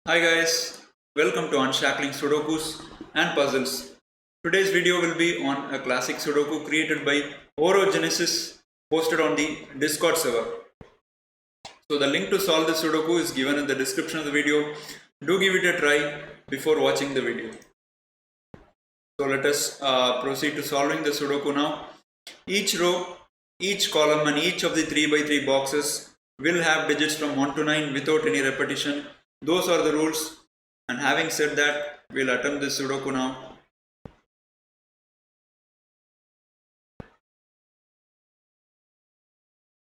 Hi guys, welcome to Unshackling Sudokus and Puzzles. Today's video will be on a classic Sudoku created by Orogenesis, posted on the Discord server. So the link to solve this Sudoku is given in the description of the video. Do give it a try before watching the video. So let us proceed to solving the Sudoku now. Each row, each column and each of the 3x3 boxes will have digits from 1 to 9 without any repetition. Those are the rules, and having said that, we'll attempt this Sudoku now.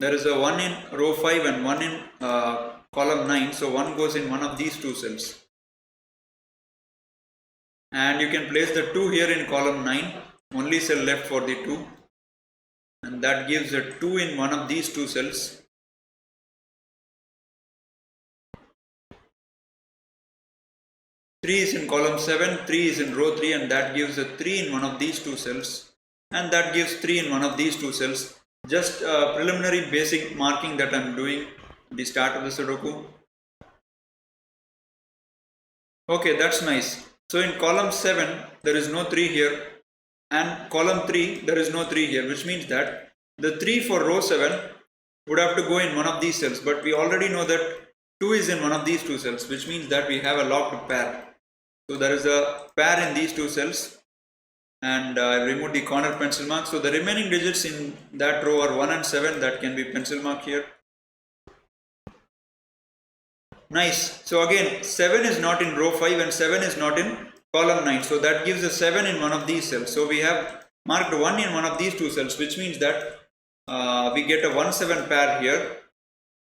There is a 1 in row 5 and 1 in column 9, so 1 goes in one of these two cells. And you can place the 2 here in column 9, only cell left for the 2, and that gives a 2 in one of these two cells. Three is in column 7, 3 is in row 3, and that gives a 3 in one of these two cells, and that gives 3 in one of these two cells. Just a preliminary basic marking that I am doing at the start of the Sudoku. Okay, that's nice. So in column 7 there is no 3 here, and column 3 there is no 3 here, which means that the 3 for row 7 would have to go in one of these cells, but we already know that 2 is in one of these two cells, which means that we have a locked pair. So there is a pair in these two cells, and I remove the corner pencil mark. So the remaining digits in that row are 1 and 7, that can be pencil mark here. Nice. So again, 7 is not in row 5 and 7 is not in column 9. So that gives a 7 in one of these cells. So we have marked 1 in one of these two cells, which means that we get a 1-7 pair here.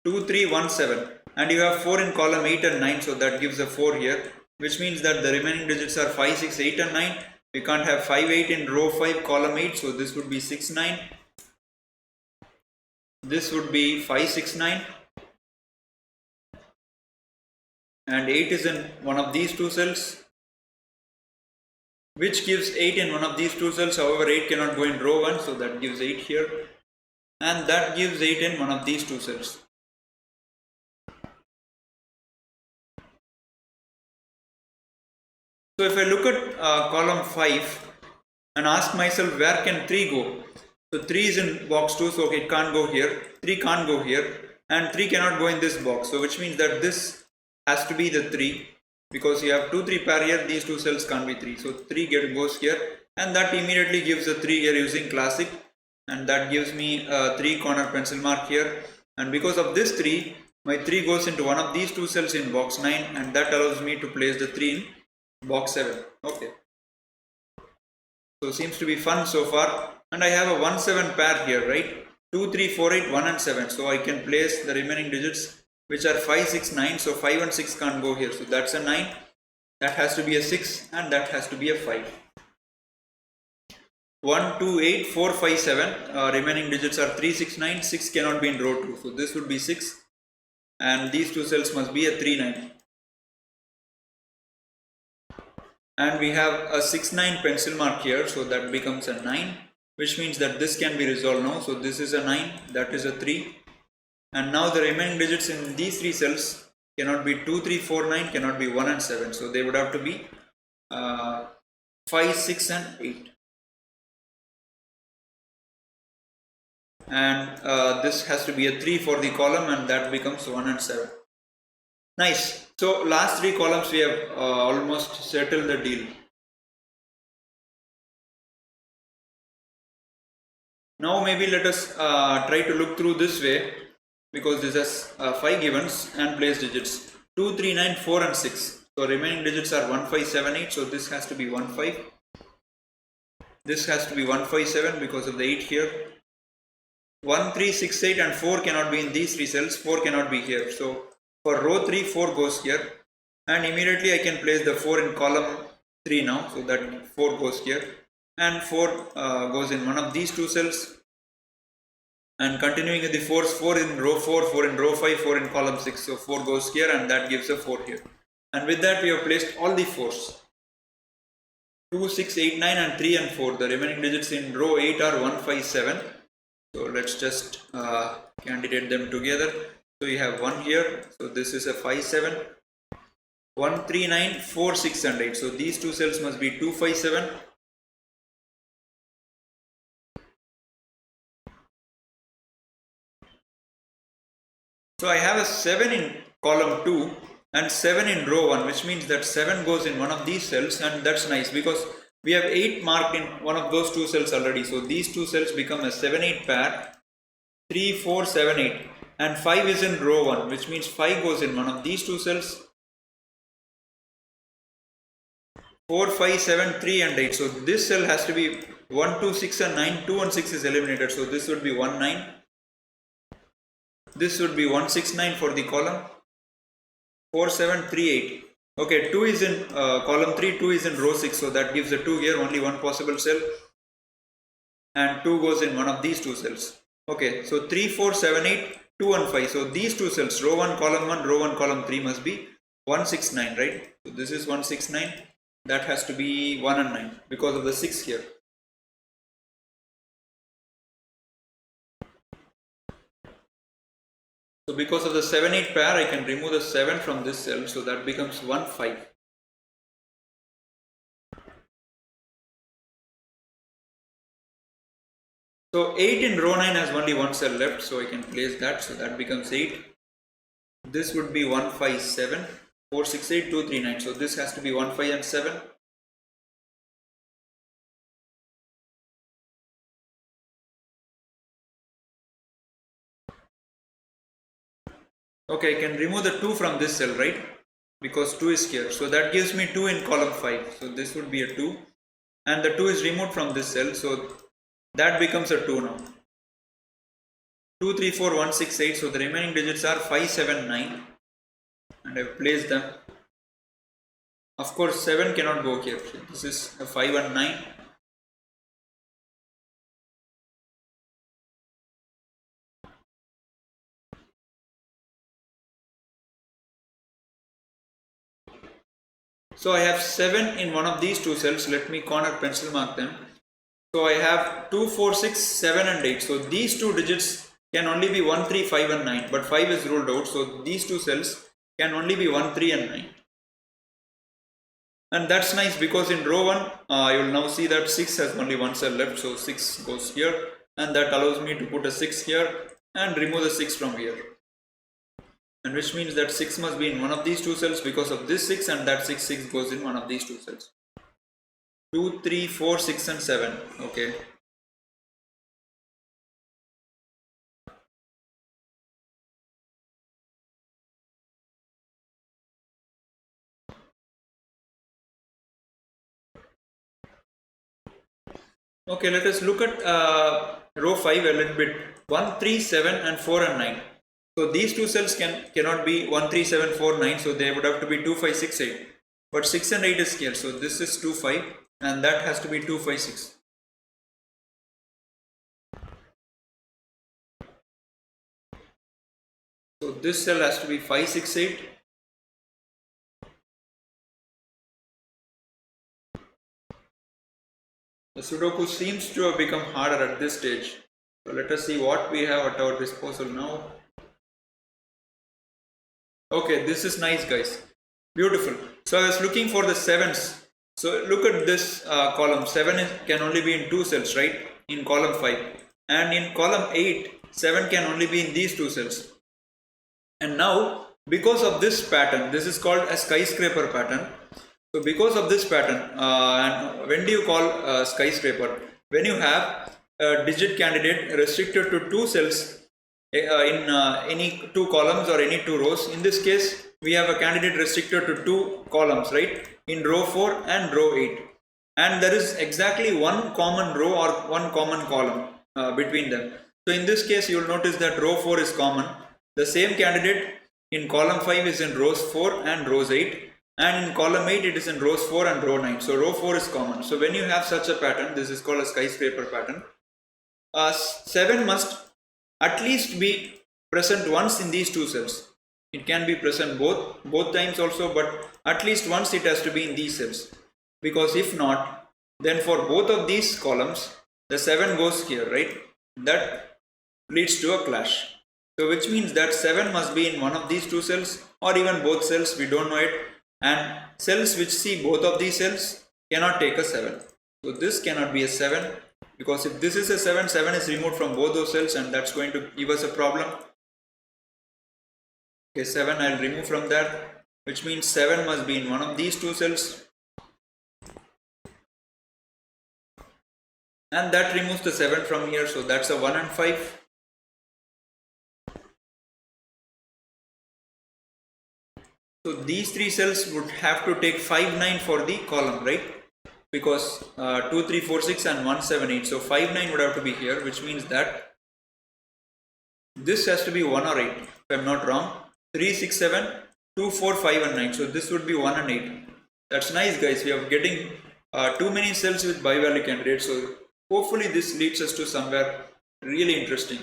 2, 3, 1, 7. And you have 4 in column 8 and 9. So that gives a 4 here, which means that the remaining digits are 5, 6, 8 and 9. We can't have 5, 8 in row 5, column 8. So this would be 6, 9. This would be 5, 6, 9. And 8 is in one of these two cells, which gives 8 in one of these two cells. However, 8 cannot go in row 1, so that gives 8 here, and that gives 8 in one of these two cells. So if I look at column 5 and ask myself where can 3 go, so 3 is in box 2, so it can't go here, 3 can't go here, and 3 cannot go in this box, so which means that this has to be the 3, because you have 2, 3 pair here, these two cells can't be 3, so 3 goes here, and that immediately gives a 3 here using classic, and that gives me a 3 corner pencil mark here, and because of this 3, my 3 goes into one of these two cells in box 9, and that allows me to place the 3 in box 7. Okay, so seems to be fun so far, and I have a 1-7 pair here, right? 2, 3, 4, 8, 1 and 7, so I can place the remaining digits, which are 5, 6, 9, so 5 and 6 can't go here, so that's a 9, that has to be a 6, and that has to be a 5. 1, 2, 8, 4, 5, 7, remaining digits are 3, 6, 9, 6 cannot be in row 2, so this would be 6, and these two cells must be a 3, 9. And we have a 6, 9 pencil mark here, so that becomes a 9, which means that this can be resolved now, so this is a 9, that is a 3. And now the remaining digits in these three cells cannot be 2, 3, 4, 9, cannot be 1 and 7. So they would have to be 5, 6 and 8. And this has to be a 3 for the column, and that becomes 1 and 7. Nice. So last 3 columns we have almost settled the deal. Now maybe let us try to look through this way, because this has 5 givens and place digits 2, 3, 9, 4 and 6. So remaining digits are 1, 5, 7, 8. So this has to be 1, 5. This has to be 1, 5, 7 because of the 8 here. 1, 3, 6, 8 and 4 cannot be in these 3 cells. 4 cannot be here. So for row 3, 4 goes here. And immediately I can place the 4 in column 3 now. So that 4 goes here. And 4 goes in one of these two cells. And continuing with the 4s, 4 in row 4, 4 in row 5, 4 in column 6. So 4 goes here, and that gives a 4 here. And with that we have placed all the 4s. 2, 6, 8, 9 and 3 and 4. The remaining digits in row 8 are 1, 5, 7. So let's just candidate them together. So you have 1 here. So this is a 5, 7. 1, 3, 9, 4, 6 and 8. So these two cells must be 2, 5, 7. So I have a 7 in column 2 and 7 in row 1, which means that 7 goes in one of these cells, and that's nice because we have 8 marked in one of those two cells already. So these two cells become a 7, 8 pair, 3, 4, 7, 8, and 5 is in row 1, which means 5 goes in one of these two cells. 4, 5, 7, 3 and 8. So this cell has to be 1, 2, 6 and 9. 2 and 6 is eliminated. So this would be 1, 9. This would be 1, 6, 9 for the column. 4, 7, 3, 8. Okay, 2 is in column 3, 2 is in row 6. So that gives a 2 here, only one possible cell. And 2 goes in one of these two cells. Okay, so 3, 4, 7, 8, 2 and 5. So these two cells, row 1, column 1, row 1, column 3 must be 1, 6, 9, right? So this is 1, 6, 9. That has to be 1 and 9 because of the 6 here. So because of the 7, 8 pair, I can remove the 7 from this cell. So that becomes 1, 5. So 8 in row 9 has only one cell left. So I can place that. So that becomes 8. This would be 1, 5, 7. 4, 6, 8, 2, 3, 9. So this has to be 1, 5 and 7. Okay, I can remove the 2 from this cell, right? Because 2 is here. So that gives me 2 in column 5. So this would be a 2. And the 2 is removed from this cell. So that becomes a 2 now. 2, 3, 4, 1, 6, 8. So the remaining digits are 5, 7, 9. And I've placed them. Of course, 7 cannot go here. So this is a 5 and 9. So I have 7 in one of these two cells. Let me corner pencil mark them. So I have 2, 4, 6, 7 and 8. So these two digits can only be 1, 3, 5 and 9. But 5 is ruled out. So these two cells can only be 1, 3 and 9. And that's nice because in row 1, you will now see that 6 has only one cell left. So 6 goes here. And that allows me to put a 6 here and remove the 6 from here. And which means that 6 must be in one of these two cells because of this 6, and that 6 goes in one of these two cells. 2, 3, 4, 6 and 7. Okay. Okay, let us look at row 5 a little bit. 1, 3, 7 and 4 and 9. So these two cells cannot be 1, 3, 7, 4, 9. So they would have to be 2, 5, 6, 8. But 6 and 8 is here. So this is 2, 5 and that has to be 2, 5, 6. So this cell has to be 5, 6, 8. The Sudoku seems to have become harder at this stage. So let us see what we have at our disposal now. Okay, this is nice, guys. Beautiful. So I was looking for the 7s. So look at this column. 7 can only be in two cells, right? In column 5. And in column 8, 7 can only be in these two cells. And now, because of this pattern, this is called a skyscraper pattern. So because of this pattern, and when do you call skyscraper? When you have a digit candidate restricted to two cells in any two columns or any two rows. In this case, we have a candidate restricted to two columns, right? In row 4 and row 8. And there is exactly one common row or one common column between them. So in this case, you will notice that row 4 is common. The same candidate in column 5 is in rows 4 and rows 8. And in column 8 it is in rows 4 and row 9. So row 4 is common. So when you have such a pattern, this is called a skyscraper pattern. 7 must at least be present once in these two cells. It can be present both times also, but at least once it has to be in these cells. Because if not, then for both of these columns, the 7 goes here, right? That leads to a clash. So which means that 7 must be in one of these two cells or even both cells, we don't know it. and cells which see both of these cells cannot take a 7. So this cannot be a 7, because if this is a 7, 7 is removed from both those cells and that's going to give us a problem. Okay, 7 I'll remove from that, which means 7 must be in one of these two cells, and that removes the 7 from here, so that's a 1 and 5. So these three cells would have to take 5, 9 for the column, right? Because 2, 3, 4, 6 and 1, 7, 8. So 5, 9 would have to be here, which means that this has to be 1 or 8, if I'm not wrong. 3, 6, 7, 2, 4, 5 and 9. So this would be 1 and 8. That's nice, guys. We are getting too many cells with bivalue candidates. So hopefully this leads us to somewhere really interesting.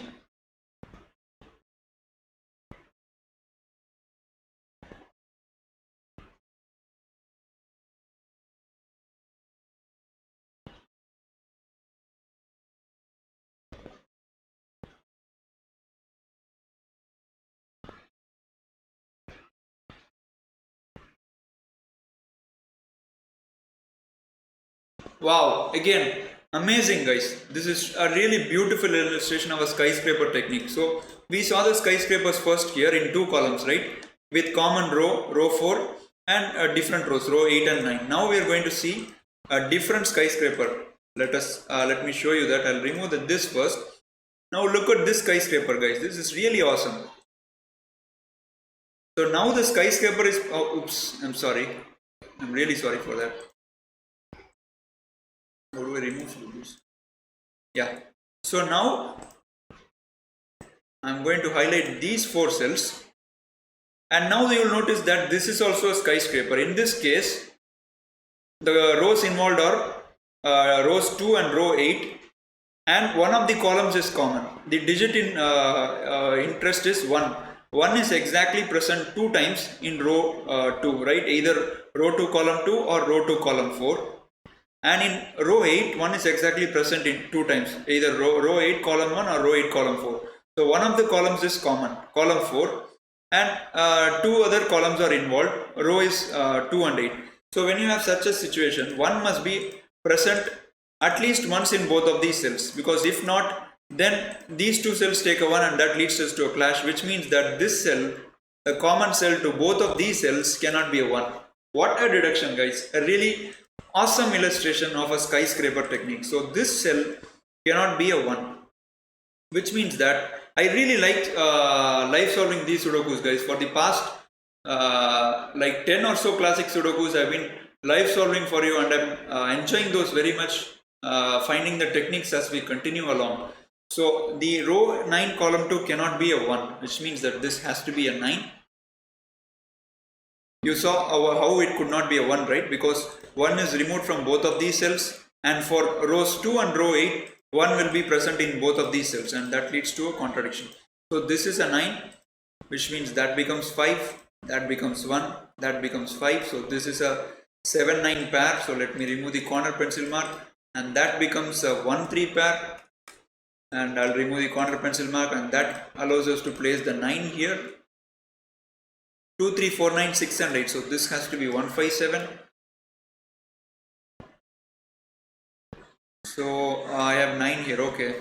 Wow, again, amazing, guys. This is a really beautiful illustration of a skyscraper technique. So we saw the skyscrapers first here in 2 columns, right? With common row, row 4, and different rows, row 8 and 9. Now we are going to see a different skyscraper. Let me show you that. I'll remove this first. Now look at this skyscraper, guys. This is really awesome. So now the skyscraper is, oops, I'm sorry. I'm really sorry for that. How do I remove this? Yeah. So now I'm going to highlight these 4 cells, and now you will notice that this is also a skyscraper. In this case, the rows involved are rows 2 and row 8, and one of the columns is common. The digit in interest is 1. 1 is exactly present 2 times in row 2, right? Either row 2 column 2 or row 2 column 4. And in row 8, 1 is exactly present in 2 times, either row 8 column 1 or row 8 column 4. So one of the columns is common, column 4, and 2 other columns are involved, row is 2 and 8. So when you have such a situation, 1 must be present at least once in both of these cells, because if not, then these 2 cells take a 1 and that leads us to a clash, which means that this cell, the common cell to both of these cells, cannot be a 1. What a deduction, guys. A really awesome illustration of a skyscraper technique. So this cell cannot be a 1, which means that I really liked live solving these Sudokus, guys. For the past like 10 or so classic Sudokus, I've been live solving for you, and I'm enjoying those very much, finding the techniques as we continue along. So the row 9 column 2 cannot be a 1, which means that this has to be a 9. You saw how it could not be a 1, right? Because 1 is removed from both of these cells, and for rows 2 and row 8, 1 will be present in both of these cells, and that leads to a contradiction. So this is a 9, which means that becomes 5, that becomes 1, that becomes 5. So this is a 7-9 pair. So let me remove the corner pencil mark, and that becomes a 1-3 pair. And I'll remove the corner pencil mark, and that allows us to place the 9 here. 2, 3, 4, 9, 6 and 8. So this has to be 1, 5, 7. So I have 9 here, okay.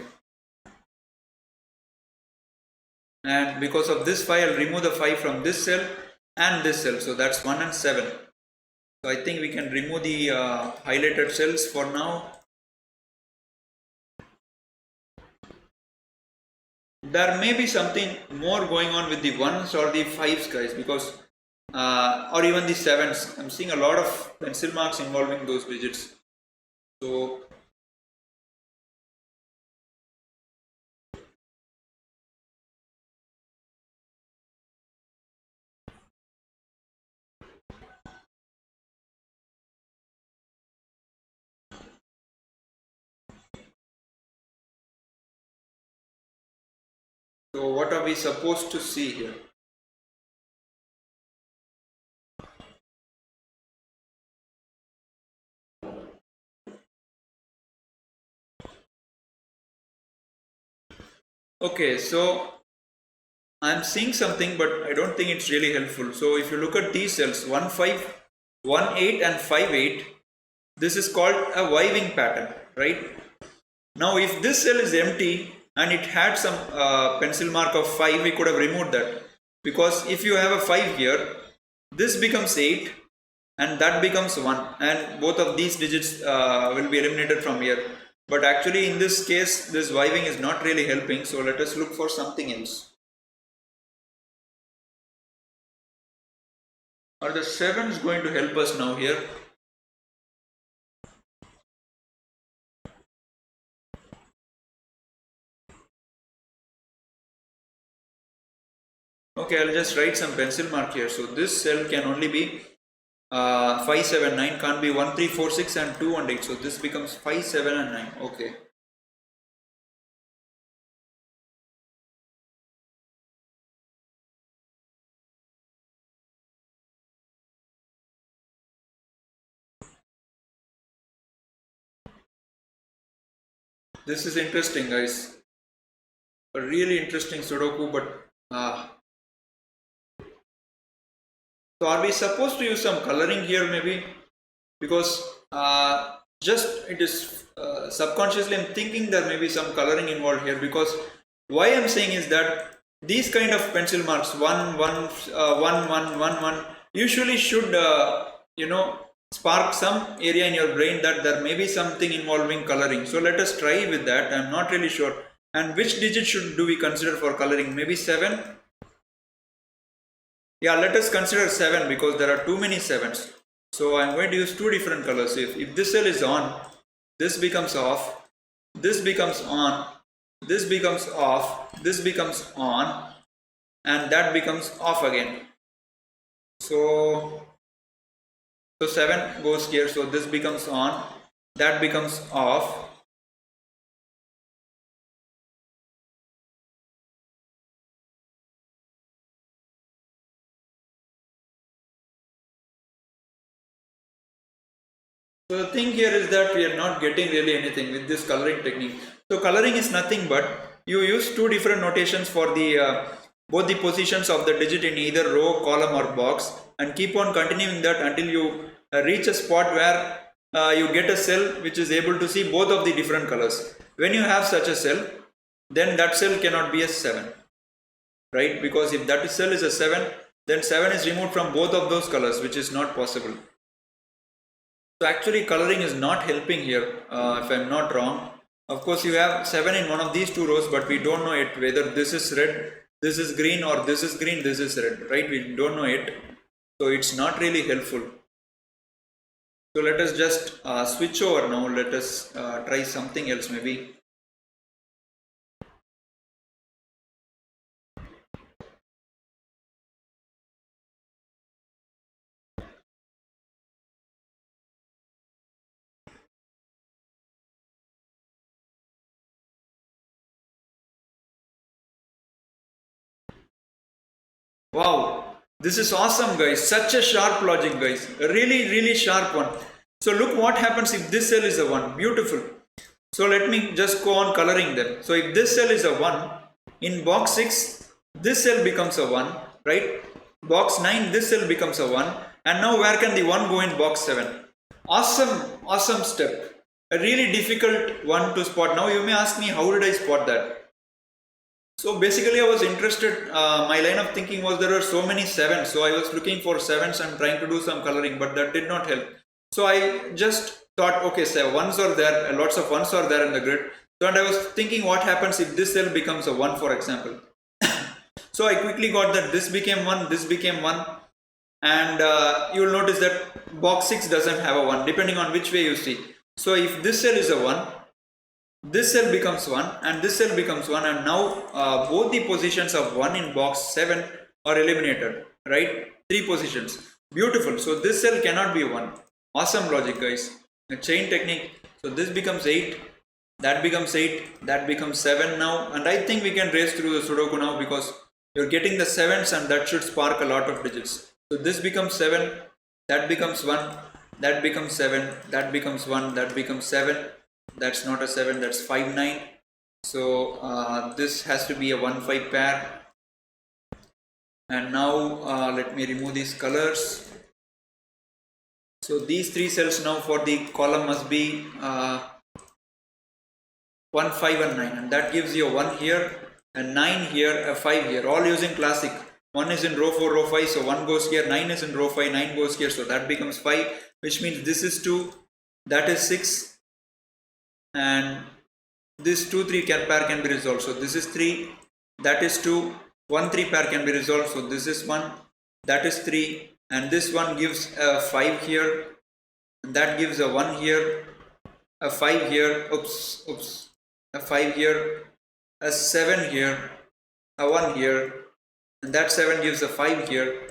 And because of this 5, I'll remove the 5 from this cell and this cell. So that's 1 and 7. So I think we can remove the highlighted cells for now. There may be something more going on with the 1s or the 5s, guys, because or even the 7s. I'm seeing a lot of pencil marks involving those digits. So what are we supposed to see here? Okay, so I'm seeing something, but I don't think it's really helpful. So if you look at these cells, 1, 5, 1 8 and 5 8. This is called a wiving pattern, right? Now if this cell is empty and it had some pencil mark of 5, we could have removed that, because if you have a 5 here, this becomes 8 and that becomes 1, and both of these digits will be eliminated from here. But actually in this case this wiving is not really helping, so let us look for something else. Are the 7s going to help us now here? Okay, I'll just write some pencil mark here. So this cell can only be 5 7 9, can't be 1 3 4 6 and 2 and 8. So this becomes 5 7 and 9. Okay. This is interesting, guys. A really interesting Sudoku, but so are we supposed to use some coloring here maybe? Because just it is subconsciously I'm thinking there may be some coloring involved here, because why I'm saying is that these kind of pencil marks 1 1 1 1 1 1 usually should spark some area in your brain that there may be something involving coloring. So let us try with that. I'm not really sure. And which digit do we consider for coloring? Maybe 7? Yeah, let us consider 7, because there are too many 7s. So I'm going to use two different colors. If this cell is on, this becomes off, this becomes on, this becomes off, this becomes on, and that becomes off again. So 7 goes here, so this becomes on, that becomes off. So the thing here is that we are not getting really anything with this coloring technique. So coloring is nothing but you use two different notations for the both the positions of the digit in either row, column or box, and keep on continuing that until you reach a spot where you get a cell which is able to see both of the different colors. When you have such a cell, then that cell cannot be a 7, right? Because if that cell is a 7, then 7 is removed from both of those colors, which is not possible. So actually coloring is not helping here, if I'm not wrong. Of course you have 7 in one of these two rows, but we don't know it whether this is red, this is green, or this is green, this is red, right? We don't know it. So it's not really helpful. So let us just switch over now. Let us try something else maybe. Wow, this is awesome, guys. Such a sharp logic, guys. A really sharp one. So look what happens if this cell is a 1. Beautiful. So let me just go on coloring them. So if this cell is a 1, in box 6, this cell becomes a 1, right? Box 9, this cell becomes a 1. And now where can the 1 go in box 7? Awesome step. A really difficult one to spot. Now you may ask me, how did I spot that? So basically I was interested, my line of thinking was there were so many 7s, so I was looking for 7s and trying to do some coloring, but that did not help. So I just thought, okay, so 1s are there, lots of 1s are there in the grid. So and I was thinking what happens if this cell becomes a 1, for example. So I quickly got that this became 1, this became 1, and you will notice that box 6 doesn't have a 1, depending on which way you see. So if this cell is a 1, this cell becomes 1 and this cell becomes 1, and now both the positions of 1 in box 7 are eliminated, right? 3 positions. Beautiful. So this cell cannot be 1. Awesome logic, guys. The chain technique. So this becomes 8, that becomes 8, that becomes 7 now, and I think we can race through the Sudoku now, because you're getting the 7s and that should spark a lot of digits. So this becomes 7, that becomes 1, that becomes 7, that becomes 1, that becomes 7. That's not a 7, that's 5 9. So this has to be a 1 5 pair. And now let me remove these colors. So these 3 cells now for the column must be 1, 5 and 9, and that gives you a 1 here, a 9 here, a 5 here, all using classic. 1 is in row 4, row 5, so 1 goes here, 9 is in row 5, 9 goes here, so that becomes 5, which means this is 2, that is 6, and this 2, 3 pair can be resolved. So this is 3, that is 2, 1, 3 pair can be resolved, so this is 1, that is 3, and this one gives a 5 here, and that gives a 1 here, a 5 here, a 5 here, a 7 here, a 1 here, and that 7 gives a 5 here,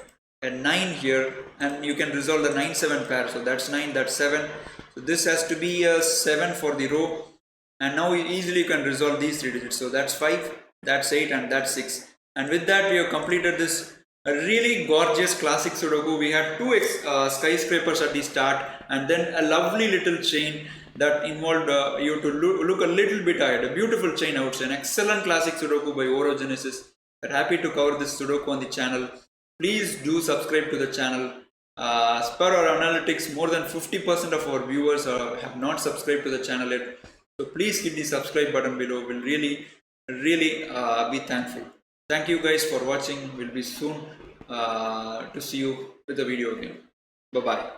a 9 here, and you can resolve the 9, 7 pair, so that's 9, that's 7, so this has to be a 7 for the row, and now easily you can resolve these 3 digits, so that's 5, that's 8, and that's 6, and with that we have completed this a really gorgeous classic Sudoku. We had 2 skyscrapers at the start, and then a lovely little chain that involved you to look a little bit ahead. A beautiful chain, I would say. An excellent classic Sudoku by Orogenesis. We're happy to cover this Sudoku on the channel. Please do subscribe to the channel. As per our analytics, more than 50% of our viewers have not subscribed to the channel yet. So please hit the subscribe button below. We'll really be thankful. Thank you guys for watching. We'll be soon to see you with the video again. Bye bye.